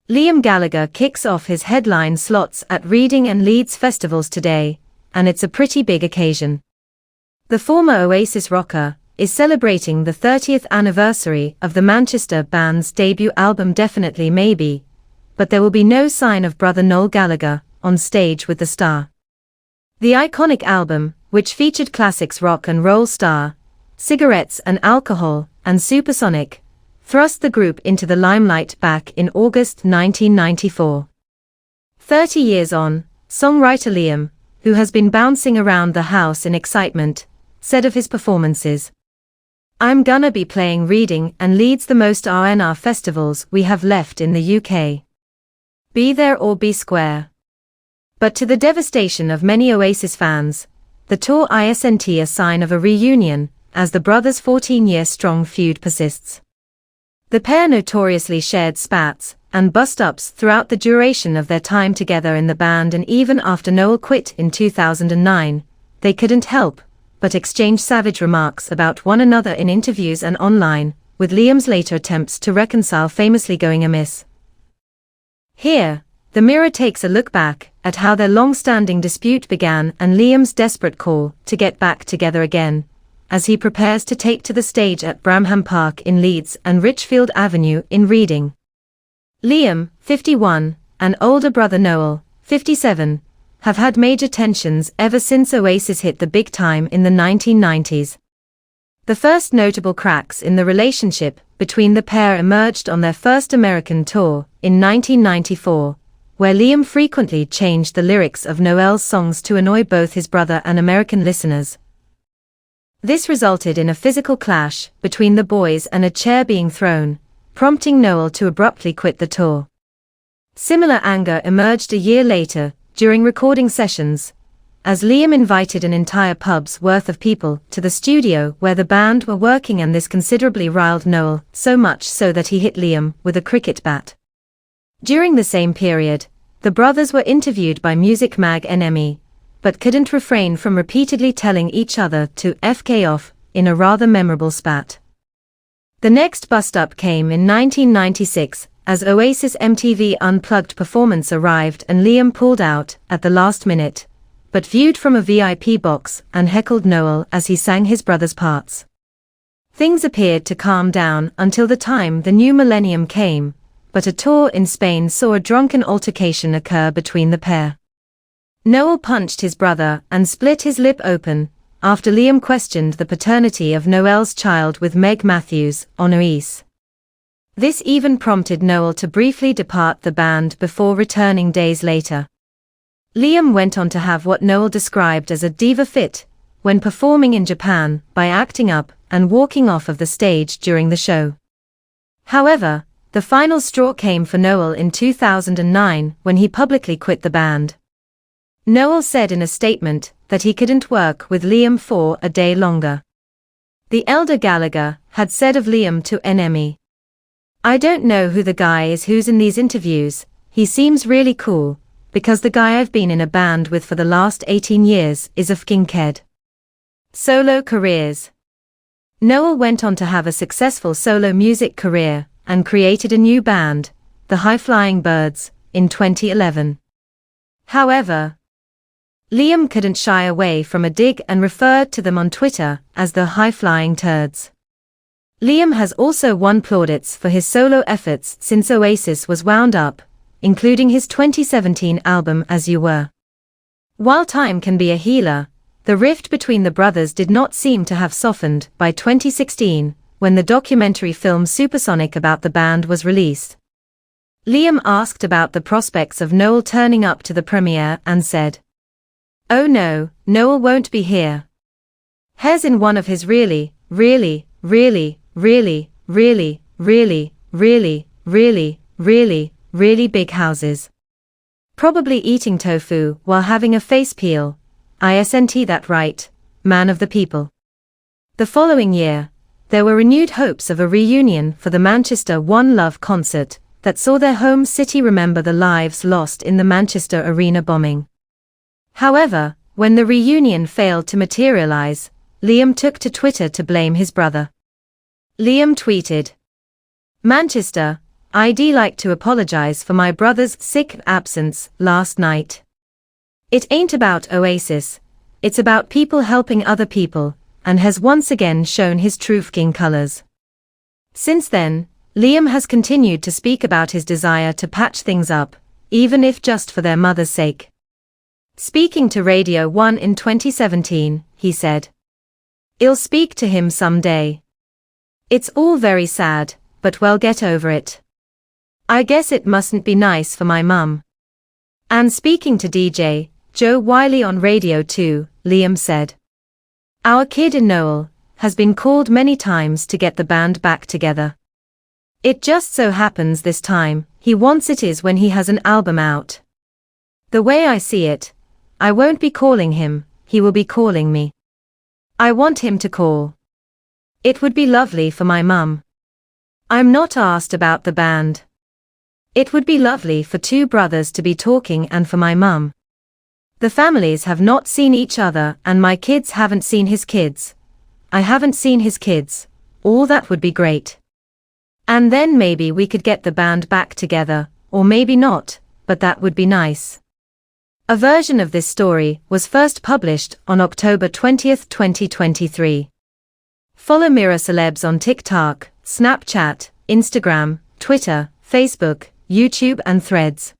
Liam Gallagher kicks off his headline slots at Reading and Leeds Festivals today, and it's a pretty big occasion. The former Oasis rocker is celebrating the 30th anniversary of the Manchester band's debut album Definitely Maybe, but there will be no sign of brother Noel Gallagher on stage with the star. The iconic album, which featured classics rock and roll star, Cigarettes and Alcohol and Supersonic, thrust the group into the limelight back in August 1994. 30 years on, songwriter Liam, who has been bouncing around the house in excitement, said of his performances, "I'm gonna be playing Reading and Leeds, the most R&R festivals we have left in the UK. Be there or be square." But to the devastation of many Oasis fans, the tour isn't a sign of a reunion, as the brothers' 14-year-strong feud persists. The pair notoriously shared spats and bust-ups throughout the duration of their time together in the band, and even after Noel quit in 2009, they couldn't help but exchange savage remarks about one another in interviews and online, with Liam's later attempts to reconcile famously going amiss. Here, the Mirror takes a look back at how their long-standing dispute began and Liam's desperate call to get back together again, as he prepares to take to the stage at Bramham Park in Leeds and Richfield Avenue in Reading. Liam, 51, and older brother Noel, 57, have had major tensions ever since Oasis hit the big time in the 1990s. The first notable cracks in the relationship between the pair emerged on their first American tour in 1994, where Liam frequently changed the lyrics of Noel's songs to annoy both his brother and American listeners. This resulted in a physical clash between the boys and a chair being thrown, prompting Noel to abruptly quit the tour. Similar anger emerged a year later, during recording sessions, as Liam invited an entire pub's worth of people to the studio where the band were working, and this considerably riled Noel, so much so that he hit Liam with a cricket bat. During the same period, the brothers were interviewed by Music Mag NME, but couldn't refrain from repeatedly telling each other to "FK off" in a rather memorable spat. The next bust-up came in 1996, as Oasis' MTV Unplugged performance arrived and Liam pulled out at the last minute, but viewed from a VIP box and heckled Noel as he sang his brother's parts. Things appeared to calm down until the time the new millennium came, but a tour in Spain saw a drunken altercation occur between the pair. Noel punched his brother and split his lip open, after Liam questioned the paternity of Noel's child with Meg Matthews on Oasis. This even prompted Noel to briefly depart the band before returning days later. Liam went on to have what Noel described as a diva fit when performing in Japan, by acting up and walking off of the stage during the show. However, the final straw came for Noel in 2009 when he publicly quit the band. Noel said in a statement that he couldn't work with Liam for a day longer. The elder Gallagher had said of Liam to NME, "I don't know who the guy is who's in these interviews, he seems really cool, because the guy I've been in a band with for the last 18 years is a fking kid." Solo careers. Noel went on to have a successful solo music career and created a new band, the High Flying Birds, in 2011. However, Liam couldn't shy away from a dig and referred to them on Twitter as the High Flying Turds. Liam has also won plaudits for his solo efforts since Oasis was wound up, including his 2017 album As You Were. While time can be a healer, the rift between the brothers did not seem to have softened by 2016, when the documentary film Supersonic about the band was released. Liam asked about the prospects of Noel turning up to the premiere and said, "Oh no, Noel won't be here. He's in one of his really, really, really, really, really, really, really, really, really, really big houses. Probably eating tofu while having a face peel. Isn't that right, man of the people?" The following year, there were renewed hopes of a reunion for the Manchester One Love concert that saw their home city remember the lives lost in the Manchester Arena bombing. However, when the reunion failed to materialize, Liam took to Twitter to blame his brother. Liam tweeted, "Manchester, I'd like to apologize for my brother's sick absence last night. It ain't about Oasis, it's about people helping other people, and has once again shown his true fucking colors. Since then, Liam has continued to speak about his desire to patch things up, even if just for their mother's sake. Speaking to Radio 1 in 2017, he said, "I'll speak to him someday. It's all very sad, but we'll get over it. I guess it mustn't be nice for my mum." And speaking to DJ Joe Wiley on Radio 2, Liam said, "Our kid in Noel has been called many times to get the band back together. It just so happens this time, he wants it is when he has an album out. The way I see it, I won't be calling him, he will be calling me. I want him to call. It would be lovely for my mum. I'm not asked about the band. It would be lovely for two brothers to be talking and for my mum. The families have not seen each other and my kids haven't seen his kids. I haven't seen his kids. All that would be great. And then maybe we could get the band back together, or maybe not, but that would be nice." A version of this story was first published on October 20, 2023. Follow Mirror Celebs on TikTok, Snapchat, Instagram, Twitter, Facebook, YouTube and Threads.